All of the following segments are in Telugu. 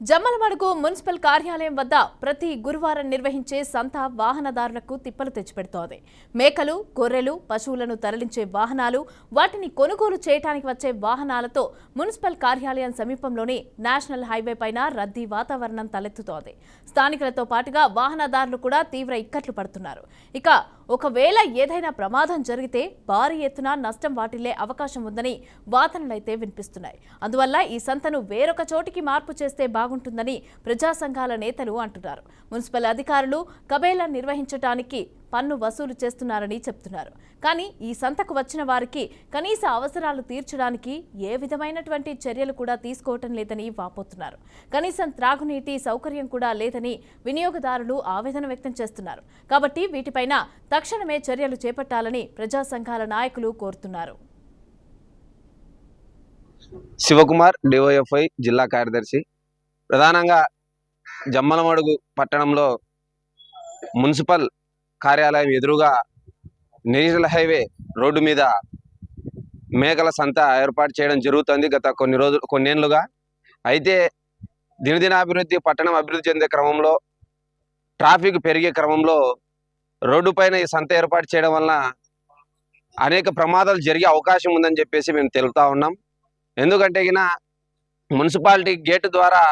జమ్మలమడుగు మున్సిపల్ కార్యాలయం వద్ద ప్రతి గురువారం నిర్వహించే సంత వాహనదారులకు తిప్పలు తెచ్చిపెడుతోంది. మేకలు, గొర్రెలు, పశువులను తరలించే వాహనాలు, వాటిని కొనుగోలు చేయడానికి వచ్చే వాహనాలతో మున్సిపల్ కార్యాలయం సమీపంలోని నేషనల్ హైవే పైన రద్దీ వాతావరణం తలెత్తుతోంది. స్థానికులతో పాటుగా వాహనదారులు కూడా తీవ్ర ఇక్కట్లు పడుతున్నారు. ఇక ఒకవేళ ఏదైనా ప్రమాదం జరిగితే భారీ ఎత్తున నష్టం వాటిల్లే అవకాశం ఉందని వాదనలైతే వినిపిస్తున్నాయి. అందువల్ల ఈ సంతను వేరొక చోటికి మార్పు చేస్తే బాగుంటుందని ప్రజా సంఘాల నేతలు అంటున్నారు. మున్సిపల్ అధికారులు కబేలా నిర్వహించడానికి పన్ను వసూలు చేస్తున్నారని చెప్తున్నారు. కానీ ఈ సంతకు వచ్చిన వారికి కనీస అవసరాలు తీర్చడానికి ఏ విధమైనటువంటి చర్యలు కూడా తీసుకోవటం లేదని వాపోతున్నారు. కనీసం త్రాగునీటి సౌకర్యం కూడా లేదని వినియోగదారులు ఆవేదన వ్యక్తం చేస్తున్నారు. కాబట్టి వీటిపైన తక్షణమే చర్యలు చేపట్టాలని ప్రజా సంఘాల నాయకులు కోరుతున్నారు. శివకుమార్, డివైఎఫ్ఐ జిల్లా కార్యదర్శి. ప్రధానంగా జమ్మలమడుగు పట్టణంలో మున్సిపల్ కార్యాలయం ఎదురుగా నేషనల్ హైవే రోడ్డు మీద మేకల సంత ఏర్పాటు చేయడం జరుగుతుంది గత కొన్నేళ్లుగా. అయితే దినదినాభివృద్ధి, పట్టణం అభివృద్ధి చెందే క్రమంలో, ట్రాఫిక్ పెరిగే క్రమంలో రోడ్డు పైన ఈ సంత ఏర్పాటు చేయడం వలన అనేక ప్రమాదాలు జరిగే అవకాశం ఉందని చెప్పేసి మేము తెలుపుతా ఉన్నాం. ఎందుకంటే మున్సిపాలిటీ గేటు ద్వారా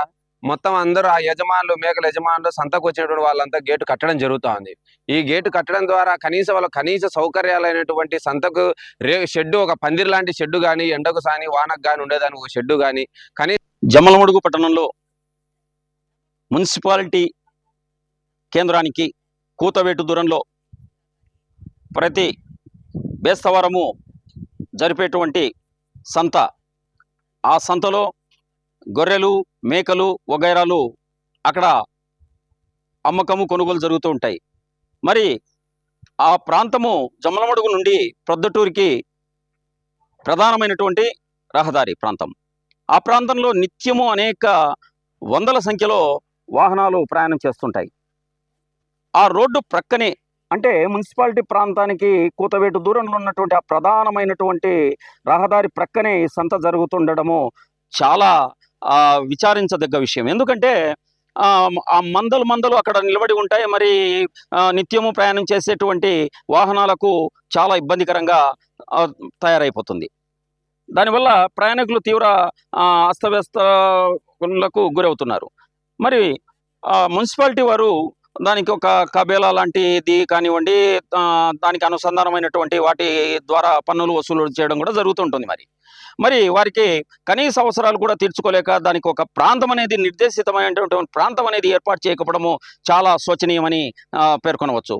మొత్తం అందరూ ఆ యజమానులు, మేకల యజమానులు, సంతకు వచ్చినటువంటి వాళ్ళంతా గేటు కట్టడం జరుగుతూ ఉంది. ఈ గేటు కట్టడం ద్వారా కనీస సౌకర్యాలైనటువంటి సంతకు షెడ్డు, ఒక పందిరి లాంటి షెడ్డు కానీ, ఎండకు కానీ వానకు కానీ ఉండేదానికి ఒక షెడ్డు కానీ జమ్మలమడుగు పట్టణంలో మున్సిపాలిటీ కేంద్రానికి కూతవేటు దూరంలో ప్రతి బేస్తవారము జరిపేటువంటి సంత, ఆ సంతలో గొర్రెలు, మేకలు వగైరాలు అక్కడ అమ్మకము, కొనుగోలు జరుగుతూ ఉంటాయి. మరి ఆ ప్రాంతము జమ్మలమడుగు నుండి ప్రొద్దటూరికి ప్రధానమైనటువంటి రహదారి ప్రాంతం. ఆ ప్రాంతంలో నిత్యము అనేక వందల సంఖ్యలో వాహనాలు ప్రయాణం చేస్తుంటాయి. ఆ రోడ్డు ప్రక్కనే, అంటే మున్సిపాలిటీ ప్రాంతానికి కూతవేటు దూరంలో ఉన్నటువంటి ఆ ప్రధానమైనటువంటి రహదారి ప్రక్కనే ఈ సంత జరుగుతుండడము చాలా విచారించదగ్గ విషయం. ఎందుకంటే ఆ మందలు అక్కడ నిలబడి ఉంటాయి. మరి నిత్యము ప్రయాణం చేసేటువంటి వాహనాలకు చాలా ఇబ్బందికరంగా తయారైపోతుంది. దానివల్ల ప్రయాణికులు తీవ్ర అస్తవ్యస్తలకు గురవుతున్నారు. మరి మున్సిపాలిటీ వారు దానికి ఒక కబేలా లాంటిది కానివ్వండి, దానికి అనుసంధానమైనటువంటి వాటి ద్వారా పన్నులు వసూలు చేయడం కూడా జరుగుతుంటుంది. మరి వారికి కనీస అవసరాలు కూడా తీర్చుకోలేక దానికి ఒక ప్రాంతం అనేది, నిర్దేశితమైనటువంటి ప్రాంతం అనేది ఏర్పాటు చేయకపోవడము చాలా శోచనీయమని పేర్కొనవచ్చు.